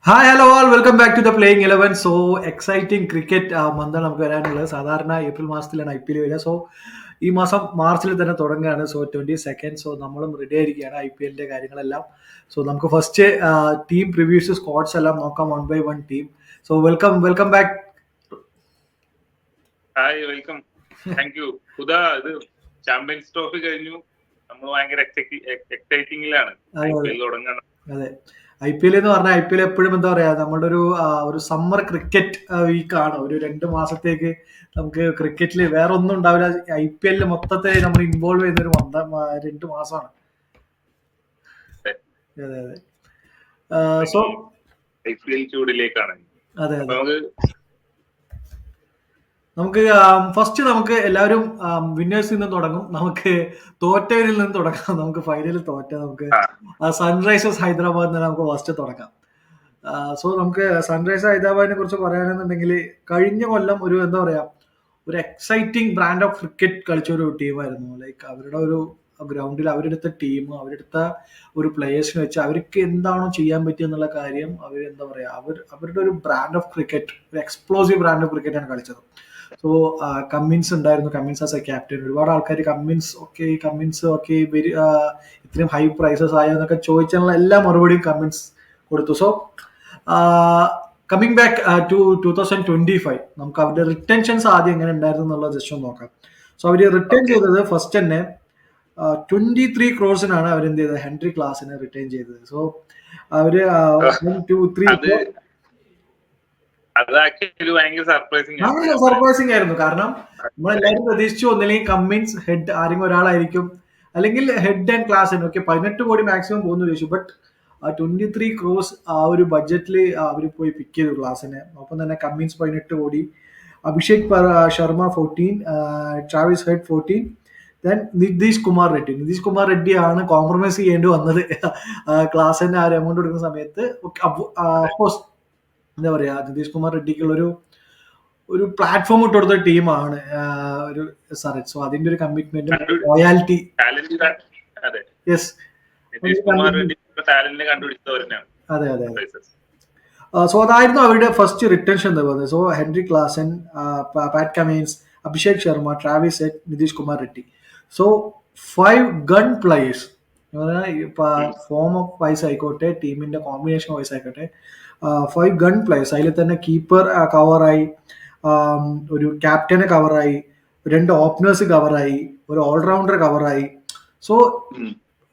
Hi hello all welcome back to the playing 11. So exciting cricket മന്താണ് നമുക്ക് വരാനുള്ളത്. സാധാരണ ഏപ്രിൽ മാസത്തിലാണ് IPL വരിക. സോ ഈ മാസം മാർച്ചിൽ തന്നെ തുടങ്ങുകയാണ്. So 22nd. സോ നമ്മളും റെഡി ആയിരിക്കുകയാണ് IPLന്റെ കാര്യങ്ങളെല്ലാം. സോ നമുക്ക് ഫസ്റ്റ് ടീം പ്രിവ്യൂസ് സ്ക്വാഡ്സ് എല്ലാം നോക്കാം one by one team. So welcome back. Hi welcome. Thank you. ഇത് ചാമ്പ്യൻസ് ട്രോഫി കഴിഞ്ഞു. നമ്മൾ ഭയങ്കര എക്സൈറ്റിംഗിലാണ് IPL തുടങ്ങണം. അതെ, IPL എന്ന് പറഞ്ഞാൽ IPL എപ്പോഴും എന്താ പറയാ, നമ്മുടെ ഒരു സമ്മർ ക്രിക്കറ്റ് വീക്കാണ്. ഒരു 2 മാസത്തേക്ക് നമുക്ക് ക്രിക്കറ്റിൽ വേറെ ഒന്നും ഉണ്ടാവില്ല. IPL മൊത്തത്തെ നമ്മൾ ഇൻവോൾവ് ചെയ്യുന്ന ഒരു 2 മാസമാണ്. അതെ അതെ. So IPL ചൂടിലേക്കാണ്. അതെ അതെ, നമുക്ക് നമുക്ക് ഫസ്റ്റ് നമുക്ക് എല്ലാവരും വിന്നേഴ്സിൽ നിന്ന് തുടങ്ങും. നമുക്ക് തോറ്റവരിൽ നിന്ന് തുടങ്ങാം. നമുക്ക് ഫൈനലിൽ തോറ്റ നമുക്ക് സൺറൈസേഴ്സ് ഹൈദരാബാദിൽ നിന്ന് നമുക്ക് ഫസ്റ്റ് തുടങ്ങാം. സോ നമുക്ക് സൺറൈസേഴ്സ് ഹൈദരാബാദിനെ കുറിച്ച് പറയുകയാണെന്നുണ്ടെങ്കിൽ കഴിഞ്ഞ കൊല്ലം ഒരു എന്താ പറയാ, ഒരു എക്സൈറ്റിംഗ് ബ്രാൻഡ് ഓഫ് ക്രിക്കറ്റ് കളിച്ച ഒരു ടീമായിരുന്നു. ലൈക്ക് അവരുടെ ഒരു ഗ്രൗണ്ടിൽ അവരെടുത്ത ടീം, അവരെടുത്ത ഒരു പ്ലേയേഴ്സിനെ വെച്ച് അവർക്ക് എന്താണോ ചെയ്യാൻ പറ്റുക എന്നുള്ള കാര്യം അവർ എന്താ പറയാ, അവരുടെ ഒരു ബ്രാൻഡ് ഓഫ് ക്രിക്കറ്റ്, ഒരു എക്സ്പ്ലോസീവ് ബ്രാൻഡ് ഓഫ് ക്രിക്കറ്റാണ് കളിച്ചത്. സോ കമ്മിൻസ് ഉണ്ടായിരുന്നു. Cummins as A captain. ഒരുപാട് ആൾക്കാർ കമ്മിൻസ് ഓക്കെ ഇത്രയും ഹൈ പ്രൈസസ് ആയോ എന്നൊക്കെ ചോദിച്ചാലുള്ള എല്ലാ മറുപടിയും കമ്മിൻസ് കൊടുത്തു. സോ കമ്മിങ് ബാക്ക് ടു 2025, നമുക്ക് അവരുടെ റിട്ടൻഷൻസ് ആദ്യം എങ്ങനെ ഉണ്ടായിരുന്നു എന്നുള്ളത് ജസ്റ്റ് ഒന്ന് നോക്കാം. സോ അവർ റിട്ടേൺ ചെയ്തത് ഫസ്റ്റ് തന്നെ 23 crores അവർ എന്ത് ചെയ്തത്, ഹെൻറി ക്ലാസിനെ റിട്ടേൺ ചെയ്തത്. സോ അവര് 1 2 3 സർപ്രൈസിംഗ് ആയിരുന്നു. കാരണം നമ്മളെല്ലാവരും പ്രതീക്ഷിച്ചു ഒന്നില്ലെങ്കിൽ കമ്മിൻസ് ഹെഡ് ആരെങ്കിലും ഒരാളായിരിക്കും, അല്ലെങ്കിൽ ഹെഡ് ആൻഡ് ക്ലാസ്. ഓക്കെ, 18 കോടി മാക്സിമം പോകുന്നു ചോദിച്ചു. ബട്ട് 23 crores ആ ഒരു ബഡ്ജറ്റിൽ അവർ പോയി പിക്ക് ചെയ്തു ക്ലാസിനെ. ഒപ്പം തന്നെ കമ്മിൻസ് 18 കോടി, Abhishek Sharma 14, Travis head 14, then Nitish Kumar Reddy ആണ് കോംപ്രമൈസ് ചെയ്യേണ്ടി വന്നത് ക്ലാസിന് ആ ഒരു എമൗണ്ട് കൊടുക്കുന്ന സമയത്ത്. അഫ്കോഴ്സ് എന്താ പറയാ, നിതീഷ് കുമാർ റെഡ്ഡിക്കുള്ള ഒരു പ്ലാറ്റ്ഫോം ഇട്ട് കൊടുത്ത ടീമാണ് ഒരു SRH. സോ അതിന്റെ ഒരു കമ്മിറ്റ്മെന്റും ലോയാലിറ്റി. യെസ്, അതെ അതെ. സോ അതായിരുന്നു അവരുടെ ഫസ്റ്റ് റിട്ടൻഷൻ എന്ന് പറയുന്നത്. So Henry Klaasen, Pat Cummins, Abhishek Sharma, Travis Head, Nitish Kumar Reddy. So 5 gun players. Form of wise ആയിക്കോട്ടെ, ടീമിന്റെ കോമ്പിനേഷൻ വൈസ് ആയിക്കോട്ടെ, 5 ഗൺ പ്ലേയേഴ്സ്. അതിൽ തന്നെ കീപ്പർ കവറായി, ഒരു ക്യാപ്റ്റന് കവറായി, 2 ഓപ്പണേഴ്സ് കവറായി, ഒരു ഓൾറൗണ്ടർ കവറായി. സോ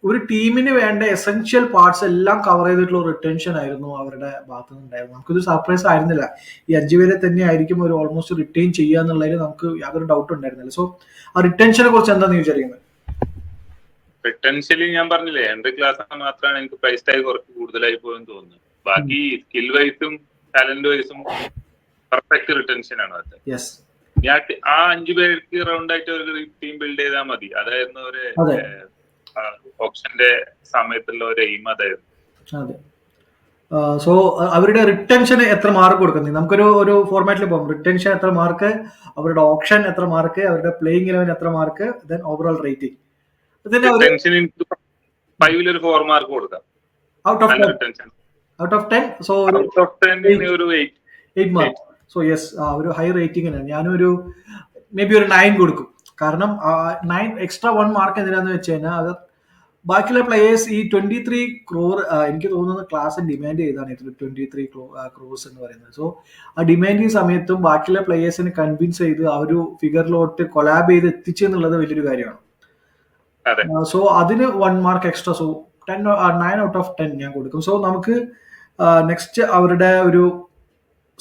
ഒരു ടീമിന് വേണ്ട എസെൻഷ്യൽ പാർട്സ് എല്ലാം കവർ ചെയ്തിട്ടുള്ള റിട്ടൻഷൻ ആയിരുന്നു അവരുടെ ഭാഗത്തു നിന്നുണ്ടായിരുന്നു. നമുക്കിത് സർപ്രൈസ് ആയിരുന്നില്ല. ഈ 5 പേരെ തന്നെ ആയിരിക്കും ഒരു ഓൾമോസ്റ്റ് റിട്ടൈൻ ചെയ്യുക എന്നുള്ളതിൽ നമുക്ക് യാതൊരു ഡൗട്ട് ഉണ്ടായിരുന്നില്ല. സോ ആ റിട്ടൻഷനെ കുറിച്ച് എന്താണെന്ന് വിചാരിക്കുന്നത്? റിട്ടൻഷനിൽ ഞാൻ പറഞ്ഞില്ലേ, ഹെൻറി ക്ലാസ് മാത്രമാണ് എനിക്ക് പ്രൈസ് ടാഗ് കുറച്ച് കൂടുതലായി പോയെന്ന് തോന്നുന്നു. ബാക്കി സ്കിൽ വൈസും ടാലന്റ് വൈസും പെർഫെക്റ്റ് റിട്ടൻഷൻ ആണ് അത്. ഞാൻ ആ 5 പേർക്ക് റൗണ്ട് ആയിട്ട് ഒരു ടീം ബിൽഡ് ചെയ്താൽ മതി. അതായിരുന്നു ഒരു ഓപ്ഷന്റെ സമയത്തുള്ള ഒരു എയിം അതായിരുന്നു. അതെ. സോ അവരുടെ റിട്ടൻഷന് എത്ര മാർക്ക് കൊടുക്കുന്നത്? നമുക്കൊരു ഫോർമാറ്റിൽ പോകും. റിട്ടൻഷൻ എത്ര മാർക്ക്, അവരുടെ ഓപ്ഷൻ എത്ര മാർക്ക്, അവരുടെ പ്ലേയിങ് 11 എത്ര മാർക്ക്, ദെൻ ഓവറോൾ റേറ്റിംഗ്. ഒരു 4 മാർക്ക് കൊടുക്കാം. Out of 10. സോ ഒരു 8 മാർക്ക്. സോ യെസ്, ഒരു ഹൈ റേറ്റിംഗ്. ഞാനൊരു മേ ബി ഒരു 9 കൊടുക്കും. കാരണം 9 എക്സ്ട്രാ 1 മാർക്ക് എന്തിനാന്ന് വെച്ച് കഴിഞ്ഞാൽ അത് ബാക്കിയുള്ള പ്ലേയേഴ്സ് ഈ 23 crore എനിക്ക് തോന്നുന്നത് ക്ലാസ് ഡിമാൻഡ് ചെയ്താണ് 23 crores എന്ന് പറയുന്നത്. സോ ആ ഡിമാൻഡിങ് സമയത്തും ബാക്കിയുള്ള പ്ലേയേഴ്സിനെ കൺവിൻസ് ചെയ്ത് ആ ഒരു ഫിഗറിലോട്ട് കൊളാബ് ചെയ്ത് എത്തിച്ചു എന്നുള്ളത് വലിയൊരു കാര്യമാണ്. സോ അതിന് 1 mark extra. So 9 out of 10 ഞാൻ കൊടുക്കും. സോ നമുക്ക് നെക്സ്റ്റ് അവരുടെ ഒരു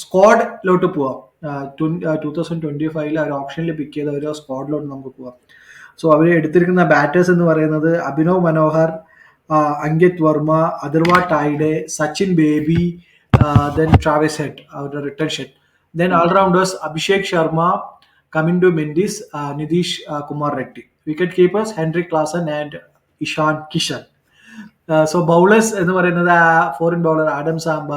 സ്ക്വാഡിലോട്ട് പോവാം. 2025 അവർ ഓപ്ഷനിൽ പിക്ക് ചെയ്ത ഒരു സ്ക്വാഡിലോട്ട് നമുക്ക് പോവാം. സോ അവർ എടുത്തിരിക്കുന്ന ബാറ്റേഴ്സ് എന്ന് പറയുന്നത് Abhinav Manohar, Ankit Varma, Atharva Taide, Sachin Baby, then Travis Head അവരുടെ retained. Then all rounders Abhishek Sharma, Kamindu Mendis, Nitish Kumar Reddy. Wicket keepers Henry Klaasen and Ishan Kishan. So bowlers എന്ന് പറയുന്നത് foreign bowler Adam Zampa,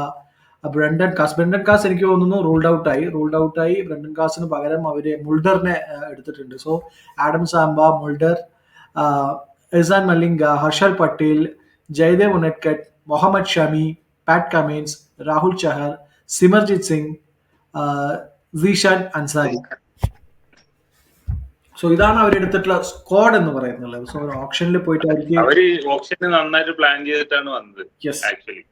Brydon Carse എനിക്ക് തോന്നുന്നു റൂൾഡ് ഔട്ടായി. ബ്രണ്ടൻ കാസിന് പകരം അവര് മുൾഡറിനെ എടുത്തിട്ടുണ്ട്. So Adam Zampa, Mulder, Eshan Malinga, Harshal Patel, Jaydev Unadkat, Mohammed Shami, Pat Cummins, Rahul Chahar, Simarjeet Singh, Zeeshan Ansari. So ഇതാണ് അവരെടുത്തിട്ടുള്ള സ്ക്വാഡ് എന്ന് പറയുന്നത്. സോ ഓപ്ഷനിൽ പോയിട്ട് അവര് ഓപ്ഷന് നന്നായിട്ട് പ്ലാൻ ചെയ്തിട്ടാണ് വന്നത്. ആക്ച്വലി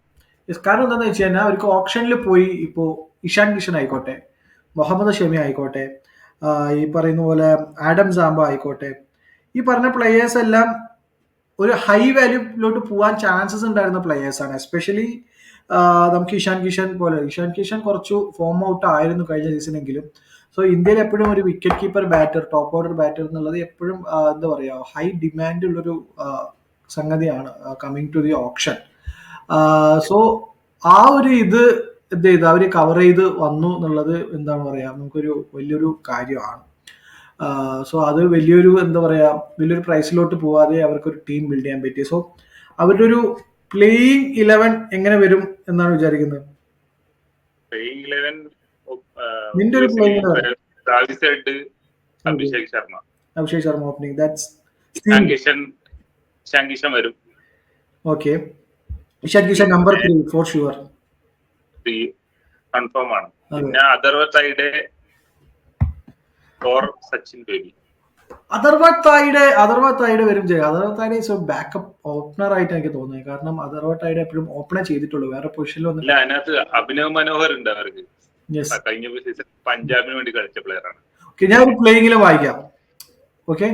കാരണം എന്താണെന്ന് വെച്ച് കഴിഞ്ഞാൽ അവർക്ക് ഓപ്ഷനിൽ പോയി ഇപ്പോ ഇഷാൻ കിഷൻ ആയിക്കോട്ടെ, മുഹമ്മദ് ഷമി ആയിക്കോട്ടെ, ഈ പറയുന്ന പോലെ ആഡം സാംബ ആയിക്കോട്ടെ, ഈ പറഞ്ഞ പ്ലെയേഴ്സ് എല്ലാം ഒരു ഹൈ വാല്യൂലോട്ട് പോകാൻ ചാൻസസ് ഉണ്ടായിരുന്ന പ്ലെയേഴ്സ് ആണ്. എസ്പെഷ്യലി നമുക്ക് ഇഷാൻ കിഷൻ കുറച്ചു ഫോം ഔട്ട് ആയിരുന്നു കഴിഞ്ഞ സീസണെങ്കിലും. സോ ഇന്ത്യയിൽ എപ്പോഴും ഒരു wicket keeper batter, top order batter എന്നുള്ളത് എപ്പോഴും എന്താ പറയുക, ഹൈ ഡിമാൻഡ് ഉള്ളൊരു സംഗതിയാണ് coming to the option. So ആ ഒരു ഇത് എന്ത് ചെയ്ത് അവർ കവർ ചെയ്ത് വന്നു എന്നുള്ളത് എന്താണ് പറയാ, നമുക്കൊരു വലിയൊരു കാര്യമാണ്. സോ അത് വലിയൊരു എന്താ പറയാ, വലിയൊരു പ്രൈസിലോട്ട് പോവാതെ അവർക്കൊരു ടീം ബിൽഡ് ചെയ്യാൻ പറ്റി. സോ അവരുടെ ഒരു പ്ലേയിങ് 11 എങ്ങനെ വരും എന്നാണ് വിചാരിക്കുന്നത്? നിന്റെ ഒരു പ്ലേയിങ് അഭിഷേക് ശർമ്മ ഓപ്പണിംഗ്, വരും. Okay, Ishan Kishan number 3 for sure confirm ആണ്. പിന്നെ അഥർവ തായിഡെ ഓർ സച്ചിൻ ബേബി. അഥർവ തായിഡെ വരും ചെയ്യും. അഥർവ തായിഡെ ബാക്കപ്പ് ഓപ്പണർ ആയിട്ട് എനിക്ക് തോന്നുന്നത്. കാരണം അഥർവ തായിഡെ എപ്പോഴും ഓപ്പണേ ചെയ്തിട്ടുള്ളൂ, വേറെ പൊസിഷനിലൊന്നും. അതിനകത്ത് അഭിനവ് മനോഹർ ഉണ്ട് അവർക്ക്. കഴിഞ്ഞ സീസൺ പഞ്ചാബിന് വേണ്ടി കളിച്ച പ്ലെയർ ആണ്. ഞാൻ ഒരു പ്ലേയിങ്ങിൽ വായിക്കാം. Okay,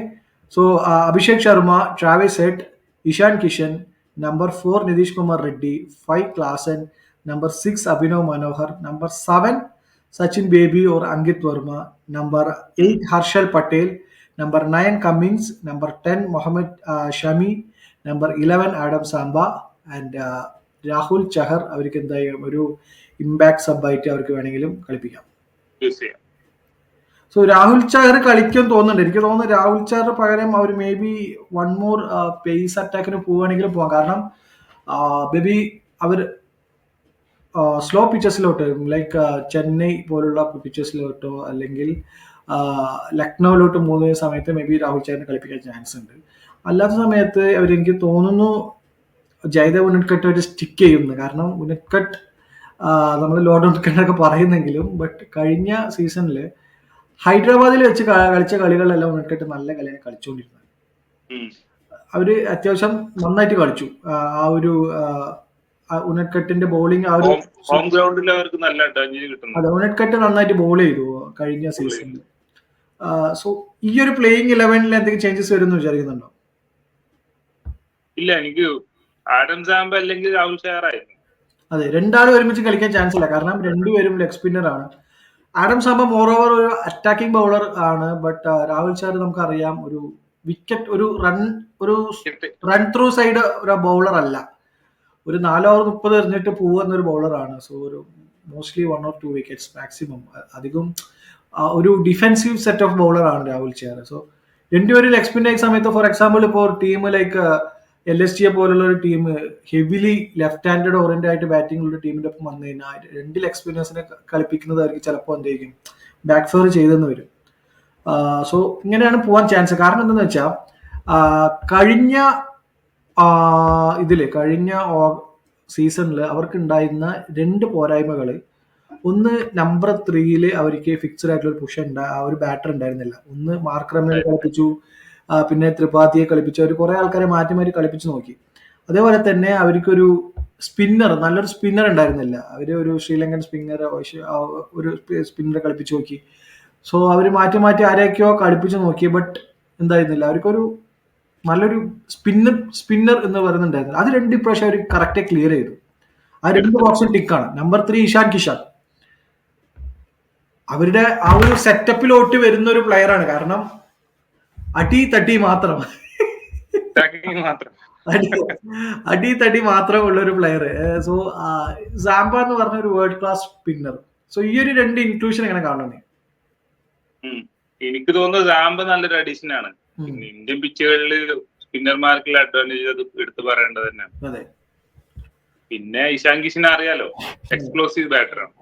so Abhishek Sharma, Travis Head, Ishan Kishan, number 4 Nitish Kumar Reddy, 5 Klaasen, number 6 Abhinav Manohar, number 7 Sachin Baby or Ankit Verma, number 8 Harshal Patel, number 9 Cummins, number 10 Mohammed Shami, number 11 Adam Zampa and Rahul Chahar. അവർക്ക് എന്തായാലും ഒരു ഇമ്പാക്ട് സബായിട്ട് അവർക്ക് വേണമെങ്കിലും കളിപ്പിക്കാം. സോ രാഹുൽ ചഹർ കളിക്കും തോന്നുന്നുണ്ട്. എനിക്ക് തോന്നുന്നു രാഹുൽ ചഹർ പകരം അവർ may be one more pace അറ്റാക്കിന് പോവുകയാണെങ്കിലും പോവാം. കാരണം ബേബി അവർ സ്ലോ പിച്ചസിലോട്ട് ലൈക്ക് ചെന്നൈ പോലുള്ള പിച്ചസിലോട്ടോ അല്ലെങ്കിൽ ലക്നൌവിലോട്ട് പോകുന്ന സമയത്ത് മേ ബി രാഹുൽ ചഹറിനെ കളിപ്പിക്കാൻ ചാൻസ് ഉണ്ട്. അല്ലാത്ത സമയത്ത് അവരെനിക്ക് തോന്നുന്നു ജയ്ദേവ് ഉനഡ്കട്ട് അവർ സ്റ്റിക്ക് ചെയ്യുന്നു. കാരണം ഉനഡ്കട്ട് നമ്മൾ ലോർഡ് ഉനഡ്കട്ടൊക്കെ പറയുന്നെങ്കിലും ബട്ട് കഴിഞ്ഞ സീസണിൽ ഹൈദരാബാദിൽ വെച്ച് കളിച്ച കളികളിലെല്ലാം ഉനഡ്കട്ട് നല്ല കളിയാണ് കളിച്ചുകൊണ്ടിരുന്നത്. അവര് അത്യാവശ്യം നന്നായിട്ട് കളിച്ചു. ആ ഒരു ഉനഡ്കട്ടിന്റെ ബോളിംഗ് ഉനഡ്കട്ട് നന്നായിട്ട് ബോൾ ചെയ്തു കഴിഞ്ഞ സീസണിൽ. സോ ഈ ഒരു പ്ലേയിങ് 11 എന്തെങ്കിലും ചേഞ്ചസ് വരുമെന്ന് വിചാരിക്കുന്നുണ്ടോ? ഇല്ല, എനിക്ക് ആഡം സാംബ അല്ലെങ്കിൽ രാഹുൽ ചഹർ ആയിരുന്നു. അതെ, രണ്ടാളും ഒരുമിച്ച് കളിക്കാൻ ചാൻസ് ഇല്ല. കാരണം രണ്ടുപേരും ലെഗ് സ്പിന്നർ ആണ്. ആഡം സാംബ മോർ ഓവർ ഒരു അറ്റാക്കിംഗ് ബൗളർ ആണ്. ബട്ട് രാഹുൽ ചഹർ നമുക്കറിയാം ഒരു വിക്കറ്റ്, ഒരു റൺ ത്രൂ സൈഡ് ഒരു ബൗളർ അല്ല. ഒരു 4 ഓവർ 30 എറിഞ്ഞിട്ട് പോകുന്ന ഒരു ബൗളറാണ്. സോ ഒരു മോസ്റ്റ്ലി 1 or 2 വിക്കറ്റ്സ് മാക്സിമം. അധികം ഒരു ഡിഫെൻസീവ് സെറ്റ് ഓഫ് ബൗളറാണ് രാഹുൽ ചഹർ. സോ രണ്ടുപേരും ലെഗ് സ്പിൻ ആയ സമയത്ത് ഫോർ എക്സാമ്പിൾ ഇപ്പോൾ ടീം ലൈക്ക് LSG പോലുള്ള ഒരു team heavily left handed oriented ആയിട്ട് ബാറ്റിംഗ് ഉള്ള ടീമിന്റെ ഒപ്പം വന്നു കഴിഞ്ഞാൽ 2 ലെഗ് സ്പിന്നേഴ്സിനെ കളിപ്പിക്കുന്നത് അവർക്ക് ചിലപ്പോൾ എന്തായിരിക്കും ബാക്ക് ഫെയർ ചെയ്തെന്ന് വരും. സോ ഇങ്ങനെയാണ് പോകാൻ ചാൻസ്. കാരണം എന്താണെന്ന് വെച്ചാൽ കഴിഞ്ഞ സീസണിൽ അവർക്ക് ഉണ്ടായിരുന്ന 2 പോരായ്മകൾ. ഒന്ന് നമ്പർ 3 അവർക്ക് ഫിക്സഡ് ആയിട്ടുള്ള ഒരു പുഷ് ഒരു ബാറ്റർ ഉണ്ടായിരുന്നില്ല. ഒന്ന് മാർക്ക് റമ്മനെ കളിപ്പിച്ചു, പിന്നെ ത്രിപാഠിയെ കളിപ്പിച്ചു. അവർ കുറെ ആൾക്കാരെ മാറ്റി മാറ്റി കളിപ്പിച്ചു നോക്കി. അതേപോലെ തന്നെ അവർക്കൊരു നല്ലൊരു സ്പിന്നർ ഉണ്ടായിരുന്നില്ല. അവർ ഒരു ശ്രീലങ്കൻ ഒരു സ്പിന്നറെ കളിപ്പിച്ചു നോക്കി. സോ അവർ മാറ്റി മാറ്റി ആരെയൊക്കെയോ കളിപ്പിച്ചു നോക്കി. ബട്ട് എന്തായിരുന്നില്ല, അവർക്കൊരു നല്ലൊരു സ്പിന്നർ എന്ന് പറയുന്നുണ്ടായിരുന്നു. അത് 2 ഇപ്രാവശ്യം അവർ കറക്റ്റ് ക്ലിയർ ചെയ്തു. ആ 2 ബോക്സും ടിക്കാണ്. നമ്പർ 3 ഇഷാൻ കിഷൻ അവരുടെ ആ ഒരു സെറ്റപ്പിലോട്ട് വരുന്ന ഒരു പ്ലെയർ ആണ്. കാരണം അടി തടി മാത്രം ഉള്ള ഒരു പ്ലെയർ. സോ സാംബ എന്ന് പറഞ്ഞ ഒരു വേൾഡ് ക്ലാസ് സ്പിന്നർ. സോ ഈ ഒരു 2 ഇൻക്ലൂഷൻ എങ്ങനെ കാണുന്നത്? എനിക്ക് തോന്നുന്നത് സാംബ നല്ലൊരു അഡീഷൻ ആണ്. ഇന്ത്യൻ പിച്ചുകളിൽ സ്പിന്നർമാർക്കുള്ള അഡ്വാൻറ്റേജ് അത് എടുത്തു പറയേണ്ടത് തന്നെയാണ്. പിന്നെ ഇഷാൻ കിഷനെ അറിയാലോ, എക്സ്പ്ലോസീവ് ബാറ്ററാണ്.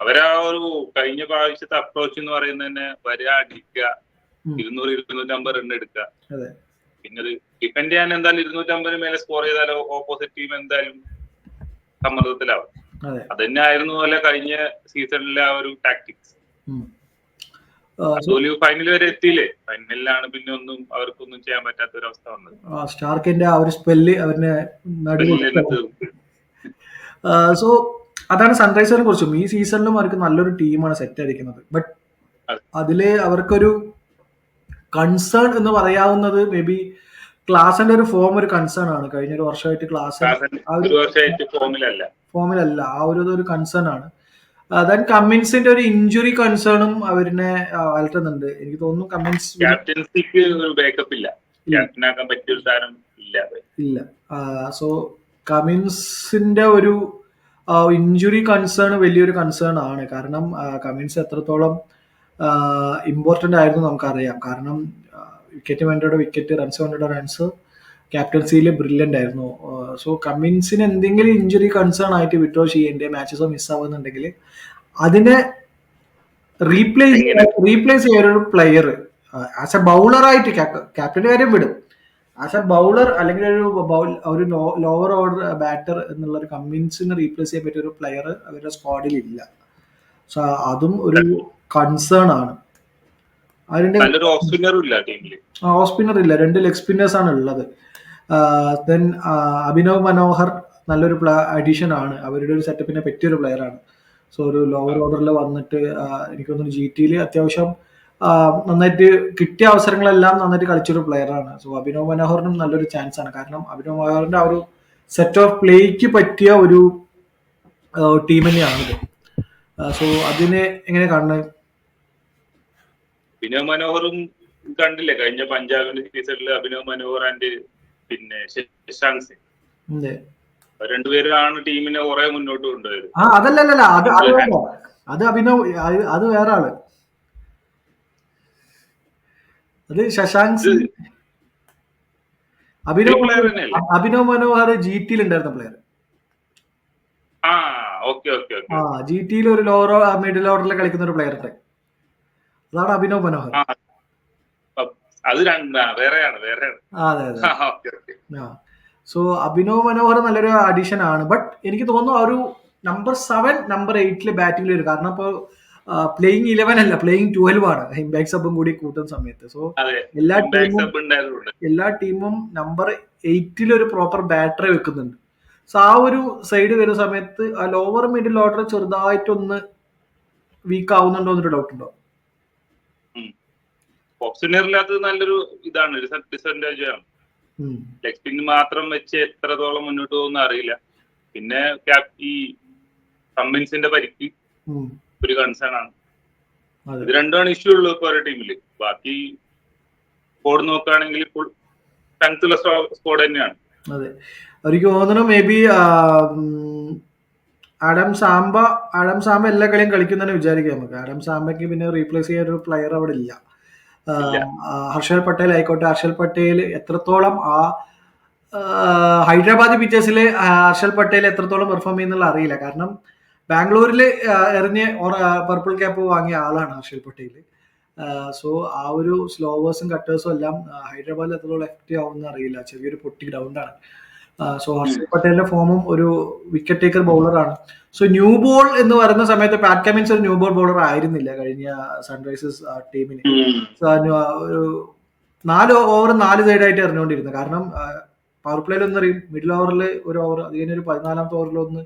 അവരാ ഒരു കഴിഞ്ഞ പ്രാവശ്യത്തെ അപ്രോച്ച് എന്ന് പറയുന്നത് തന്നെ വരിക, അടിക്കുക, 200-250 റൺ എടുക്കുക. പിന്നെ അത് ഡിഫെൻഡ് ചെയ്യാൻ എന്തായാലും 250 മേലെ സ്കോർ ചെയ്താലോ ഓപ്പോസിറ്റ് ടീം എന്തായാലും സമ്മർദ്ദത്തിലാവും. അത് തന്നെ ആയിരുന്നു പോലെ കഴിഞ്ഞ സീസണിലെ ആ ഒരു ടാക്ടിക്സ്. ഫൈനൽ വരെ എത്തിയില്ലേ, ഫൈനലിലാണ് പിന്നെ ഒന്നും അവർക്കൊന്നും ചെയ്യാൻ പറ്റാത്ത ഒരു അവസ്ഥ വന്നത്. സ്റ്റാർക്കിന്റെ ആ ഒരു സ്പെല്ല് അവരുടെ സോ അതാണ് സൺറൈസറിനെ കുറിച്ചും. ഈ സീസണിലും അവർക്ക് നല്ലൊരു ടീമാണ് സെറ്റ് ആയിരിക്കുന്നത്. ബട്ട് അതില് അവർക്കൊരു കൺസേൺ എന്ന് പറയാവുന്നത് മേ ബി ക്ലാസിന്റെ ഒരു ഫോം ഒരു കൺസേൺ ആണ്. കഴിഞ്ഞ ഒരു വർഷമായിട്ട് ക്ലാസ് ഫോമിലല്ല, ആ ഒരു കൺസേൺ ആണ്. ദെൻ കമ്മിൻസിന്റെ ഒരു ഇഞ്ചുറി കൺസേണും അവരിനെ അലട്ടുന്നുണ്ട്. എനിക്ക് തോന്നുന്നു കമ്മിൻസ് ഇല്ല. സോ കമ്മിൻസിന്റെ ഒരു ഇഞ്ചുറി കൺസേൺ വലിയൊരു കൺസേൺ ആണ്. കാരണം കമ്മിൻസ് എത്രത്തോളം ഇമ്പോർട്ടന്റ് ആയിരുന്നു നമുക്കറിയാം. കാരണം വിക്കറ്റ് വേണ്ടയുടെ വിക്കറ്റ്, റൺസ് വേണ്ടയുടെ റൺസ്, ക്യാപ്റ്റൻസിയിൽ ബ്രില്യൻ്റ് ആയിരുന്നു. സോ കമ്മിൻസിന് എന്തെങ്കിലും ഇഞ്ചുറി കൺസേൺ ആയിട്ട് വിഡ്രോ ചെയ്യേണ്ട മാച്ചസോ മിസ്സാവുന്നുണ്ടെങ്കിൽ അതിനെ റീപ്ലേസ് ചെയ്യാനൊരു പ്ലെയർ ആസ് എ ബൗളറായിട്ട്, ക്യാപ്റ്റന്റെ കാര്യം വിടും, ആസ് എ ബൗളർ അല്ലെങ്കിൽ ഒരു ലോവർ ഓർഡർ ബാറ്റർ എന്നുള്ള ഒരു കമ്മിൻസിനെ റീപ്ലേസ് ചെയ്യാൻ പറ്റിയ ഒരു പ്ലെയർ അവരുടെ സ്ക്വാഡിൽ ഇല്ല. സോ അതും ഒരു കൺസേൺ ആണ്. ഓഫ് സ്പിന്നർ ഇല്ല, 2 ലെഗ് സ്പിന്നേഴ്സ് ആണ് ഉള്ളത്. ദെൻ അഭിനവ് മനോഹർ നല്ലൊരു അഡീഷൻ ആണ്, അവരുടെ ഒരു സെറ്റപ്പിനെ പറ്റിയൊരു പ്ലെയർ ആണ്. സോ ഒരു ലോവർ ഓർഡറിൽ വന്നിട്ട് എനിക്ക് തോന്നുന്നു GT അത്യാവശ്യം നന്നായിട്ട് കിട്ടിയ അവസരങ്ങളെല്ലാം നന്നായിട്ട് കളിച്ചൊരു പ്ലെയർ ആണ്. സോ അഭിനവ് മനോഹറിനും നല്ലൊരു ചാൻസ് ആണ്. കാരണം അഭിനവ് മനോഹറിന്റെ ആ ഒരു സെറ്റ് ഓഫ് പ്ലേക്ക് പറ്റിയ ഒരു ടീം തന്നെയാണിത്. സോ അതിനെ എങ്ങനെ കാണുന്നത്? അഭിനവ് മനോഹറും കണ്ടില്ലേ കഴിഞ്ഞ പഞ്ചാബിന്റെ സീസണിൽ അഭിനവ് മനോഹർ ആൻഡ് പിന്നെ ശശാങ്ക് സിംഗ് രണ്ടുപേരാണ് ടീമിനെ കുറെ മുന്നോട്ട് കൊണ്ടുപോയത്. അതല്ലല്ല, അത് അഭിനവ്, അത് വേറെ ആള്, അത് ശശാങ്ക് സിംഗ്. അഭിനവ് മനോഹർ GT ഉണ്ടായിരുന്ന പ്ലെയർ. GT ഒരു ലോവർ മിഡിൽ ഓർഡറിൽ കളിക്കുന്ന ഒരു പ്ലെയർ ഉണ്ട്, അതാണ് അഭിനവ് മനോഹർ. സോ അഭിനവ് മനോഹർ നല്ലൊരു അഡീഷൻ ആണ്. ബട്ട് എനിക്ക് തോന്നുന്നു ആ ഒരു നമ്പർ 7, നമ്പർ 8 ബാറ്റിംഗിൽ വരും. കാരണം ഇപ്പോൾ പ്ലേയിങ് 11 അല്ല, പ്ലേയിങ് 12 ആണ് ഇമ്പാക്ട് സബും കൂടി കൂട്ടുന്ന സമയത്ത്. സോ എല്ലാ ടീമും നമ്പർ 8 ഒരു പ്രോപ്പർ ബാറ്ററെ വെക്കുന്നുണ്ട്. സോ ആ ഒരു സൈഡ് വരുന്ന സമയത്ത് ആ ലോവർ മിഡിൽ ഓർഡർ ചെറുതായിട്ടൊന്ന് വീക്ക് ആവുന്നുണ്ടോ എന്നൊരു ഡൗട്ട് ഉണ്ടോ? ഓഫ് സ്പിന്നറില്ലാത്തത് നല്ലൊരു ഇതാണ്, ഡിസഡ്വാൻറ്റേജ് ആണ്. ലെഗ് സ്പിൻ മാത്രം വെച്ച് എത്രത്തോളം മുന്നോട്ട് പോകുന്ന അറിയില്ല. പിന്നെ ഈ കമ്മിൻസിന്റെ പരിക്ക് ഒരു കൺസേൺ ആണ്. ഇത് രണ്ടാണ് ഇഷ്യൂ ഉള്ളത് ഇപ്പൊ ഒരു ടീമില്. ബാക്കി സ്കോഡ് നോക്കുകയാണെങ്കിൽ ഇപ്പോൾ സ്ട്രെങ്ത്തുള്ള സ്കോഡ് തന്നെയാണ്. അതെ, എനിക്ക് തോന്നുന്നു മേ ബി ആഡം സാംബ എല്ലാ കളിയും കളിക്കുന്നതന്നെ വിചാരിക്കാം നമുക്ക്. ആഡം സാംബയ്ക്ക് പിന്നെ റീപ്ലേസ് ചെയ്യാൻ ഒരു പ്ലെയർ അവിടെ ഇല്ല. ഹർഷൽ പട്ടേൽ ആയിക്കോട്ടെ, ഹർഷൽ പട്ടേൽ എത്രത്തോളം ഹൈദരാബാദ് പിച്ചേഴ്സിൽ ഹർഷൽ പട്ടേൽ എത്രത്തോളം പെർഫോം ചെയ്യുന്നുള്ള അറിയില്ല. കാരണം ബാംഗ്ലൂരിൽ എറിഞ്ഞ് പർപ്പിൾ ക്യാപ്പ് വാങ്ങിയ ആളാണ് ഹർഷൽ പട്ടേൽ. സോ ആ ഒരു സ്ലോവേഴ്സും കട്ടേഴ്സും എല്ലാം ഹൈദരാബാദിൽ എത്രത്തോളം എഫക്റ്റീവ് ആവുമെന്ന് അറിയില്ല. ചെറിയൊരു പൊട്ടി ഗ്രൗണ്ടാണ്. സോ ഹർഷൽ പട്ടേലിന്റെ ഫോമും ഒരു വിക്കറ്റ് ടേക്കർ ബൗളറാണ്. സോ ന്യൂ ബോൾ എന്ന് പറയുന്ന സമയത്ത് പാറ്റ് കമിൻസ് ഒരു ന്യൂ ബോൾ ബൗളർ ആയിരുന്നില്ല കഴിഞ്ഞ സൺറൈസേഴ്സ് ടീമിന്. ഒരു 4 ഓവർ 4 സൈഡായിട്ട് എറിഞ്ഞുകൊണ്ടിരുന്നത്. കാരണം പവർ പ്ലേയിൽ ഒന്ന് എറിയും, മിഡിൽ ഓവറിൽ ഒരു ഓവർ, അത് കഴിഞ്ഞ ഒരു 14ാമത്തെ ഓവറിലൊന്ന്,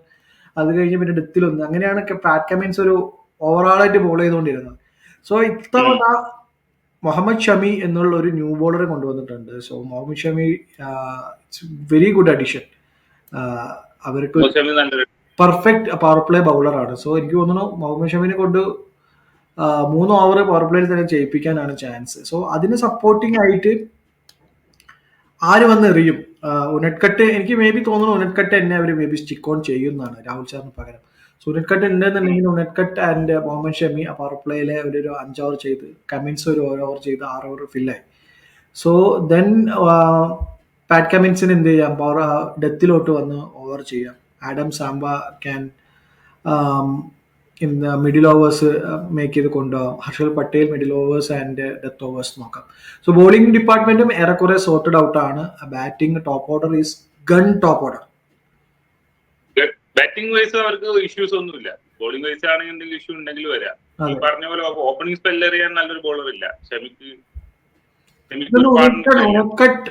അത് കഴിഞ്ഞ് പിന്നെ ഡെത്തിലൊന്ന്, അങ്ങനെയാണ് പാറ്റ് കമിൻസ് ഒരു ഓവറോളായിട്ട് ബോൾ ചെയ്തുകൊണ്ടിരുന്നത്. സോ ഇത്തവണ മുഹമ്മദ് ഷമി എന്നുള്ള ഒരു ന്യൂ ബോളറെ കൊണ്ടുവന്നിട്ടുണ്ട്. So Mohammed Shami very good addition. അവർക്ക് പെർഫെക്റ്റ് പവർ പ്ലേ ബൗളറാണ്. സോ എനിക്ക് തോന്നുന്നു മുഹമ്മദ് ഷമിനെ കൊണ്ട് 3 ഓവർ പവർ പ്ലേയിൽ തന്നെ ജയിപ്പിക്കാനാണ് ചാൻസ്. സോ അതിന് സപ്പോർട്ടിങ് ആയിട്ട് ആര് വന്ന് എറിയും? ഉനഡ്കട്ട്, എനിക്ക് മേ ബി തോന്നുന്നു ഉനഡ്കട്ട് എന്നെ അവർ മേ ബി സ്റ്റിക്ക് ഓൺ ചെയ്യുന്നതാണ് രാഹുൽ സാറിന് പകരം. സോ ഉനഡ്കട്ട് ഉണ്ടെന്നുണ്ടെങ്കിൽ ഉനഡ്കട്ട് ആൻഡ് മുഹമ്മദ് ഷമി ആ പവർ പ്ലേയിലെ ഒരു 5 ഓവർ ചെയ്ത്, കമിൻസ് ഒരു 1 ഓവർ ചെയ്ത് 6 ഓവർ ഫില്ലായി. സോ ദെൻ പാറ്റ് കമിൻസിന് എന്ത് ചെയ്യാം, പവർ ഡെത്തിലോട്ട് വന്ന് ഓവർ ചെയ്യാം. Adam Zampa can in middle overs make ചെയ്ത് കൊണ്ടുപോകാം. Harshal Patel middle overs and death overs നോക്കാം. സോ ബോളിംഗ് ഡിപ്പാർട്ട്മെന്റും ഏറെക്കുറെ സോർട്ടഡ് ഔട്ട് ആണ്. Batting top order is gun top order. Batting wise അവർക്ക് ഇഷ്യൂസ് ഒന്നുമില്ല. ബോളിംഗ് വൈസ് ആണെങ്കിൽ എന്തെങ്കിലും ഇഷ്യൂ ഉണ്ടെങ്കിൽ വരാം. ഈ പറഞ്ഞ പോലെ ഓപ്പണിംഗ് സ്പെല്ല് എറിയാൻ നല്ലൊരു ബോളർ ഇല്ല. ഷമിക്ക്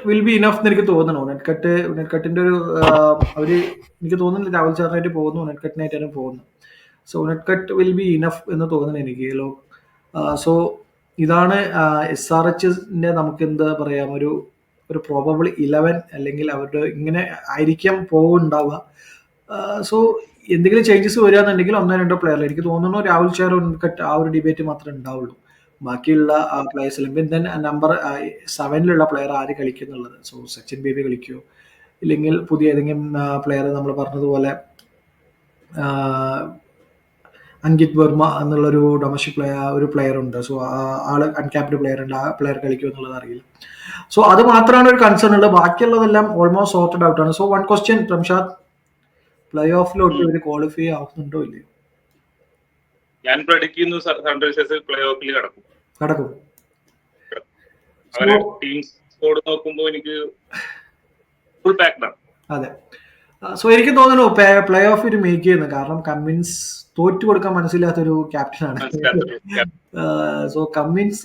വിൽ ബി ഇനഫ് എന്ന് എനിക്ക് തോന്നുന്നു. നെറ്റ്കട്ടിന്റെ ഒരു അവര് എനിക്ക് തോന്നുന്നില്ല രാഹുൽ ചാറിനായിട്ട് പോകുന്നു, നെറ്റ്കട്ടിനായിട്ടാണ് പോകുന്നത്. സോ നെറ്റ്കട്ട് വിൽ ബി ഇനഫ് എന്ന് തോന്നുന്നു എനിക്ക്. സോ ഇതാണ് SRHന്റെ നമുക്ക് എന്താ പറയാം ഒരു പ്രോബബിൾ 11 അല്ലെങ്കിൽ അവരുടെ ഇങ്ങനെ ആയിരിക്കാം പോകുന്നുണ്ടാവുക. സോ എന്തെങ്കിലും ചേഞ്ചസ് വരികയാണെന്നുണ്ടെങ്കിൽ 1-2 പ്ലെയർ എനിക്ക് തോന്നുന്നു രാഹുൽ ചാർ നെറ്റ്കട്ട് ആ ഒരു ഡിബേറ്റ് മാത്രമേ ഉണ്ടാവുള്ളൂ. ബാക്കിയുള്ള പ്ലേയേഴ്സിലും പിന്നെ നമ്പർ 7 പ്ലെയർ ആര് കളിക്കുന്നുള്ളത്. സോ സച്ചിൻ ബേബി കളിക്കുമോ, ഇല്ലെങ്കിൽ പുതിയ ഏതെങ്കിലും പ്ലെയർ നമ്മൾ പറഞ്ഞതുപോലെ അങ്കിത് വർമ്മ എന്നുള്ളൊരു ഡൊമസ്റ്റിക് ഒരു പ്ലെയർ ഉണ്ട്. സോ ആള് അൺക്യാപ്ഡ് പ്ലെയർ ഉണ്ട്, ആ പ്ലെയർ കളിക്കുമോ എന്നുള്ളത് അറിയില്ല. സോ അത് മാത്രമാണ് ഒരു കൺസേൺ ഉള്ളത്. ബാക്കിയുള്ളതെല്ലാം ഓൾമോസ്റ്റ് സോർട്ടഡ് ഔട്ട് ആണ്. So one question Ramshad, play ഓഫിലോട്ട് ഇവര് ക്വാളിഫൈ ആവുന്നുണ്ടോ ഇല്ലയോ? ഞാൻ പ്രഡിക്ട് ചെയ്യുന്നു സൺറൈസേഴ്സ് പ്ലേ ഓഫിൽ കടക്കും. അവരെ ടീം സ്കോഡ് നോക്കുമ്പോൾ എനിക്ക് ഫുൾ പാക്ഡ് ആണ്. അതെ. സോ എനിക്ക് തോന്നുന്നു പ്ലേ ഓഫ് ഒരു മേക്ക് ചെയ്യുന്നു. കാരണം കമ്മിൻസ് തോറ്റു കൊടുക്കാൻ മനസ്സിലാത്തൊരു ക്യാപ്റ്റനാണ്. So Cummins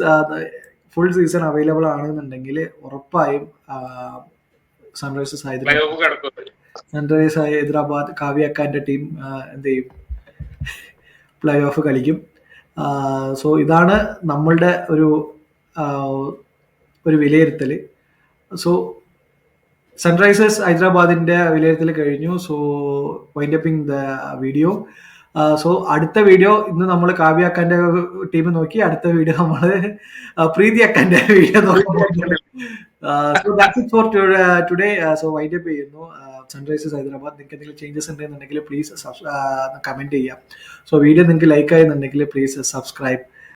full season available ആണെന്നുണ്ടെങ്കിൽ ഉറപ്പായും സൺറൈസേഴ്സ് ഹൈദരാബാദ് കാവ്യാക്കാന്റെ ടീം എന്ത് ചെയ്യും, പ്ലേ ഓഫ് കളിക്കും. സോ ഇതാണ് നമ്മളുടെ ഒരു വിലയിരുത്തൽ. സോ സൺറൈസേഴ്സ് ഹൈദരാബാദിന്റെ വിലയിരുത്തൽ കഴിഞ്ഞു. So wind upping the video. So അടുത്ത വീഡിയോ ഇന്ന് നമ്മൾ കാവ്യാക്കാന്റെ ടീം നോക്കി, അടുത്ത വീഡിയോ നമ്മൾ പ്രീതി അക്കാന്റെ വീഡിയോ നോക്കി. So that's it for today. So wind up ചെയ്യുന്നു. സൺറൈസേഴ്സ് ഹൈദരാബാദ് നിങ്ങൾക്ക് എന്തെങ്കിലും ചേഞ്ചസ് ഉണ്ടെന്നുണ്ടെങ്കിൽ പ്ലീസ് കമന്റ് ചെയ്യാം. സോ വീഡിയോ നിങ്ങൾക്ക് ലൈക്ക് ആയെന്നുണ്ടെങ്കിൽ പ്ലീസ് സബ്സ്ക്രൈബ്.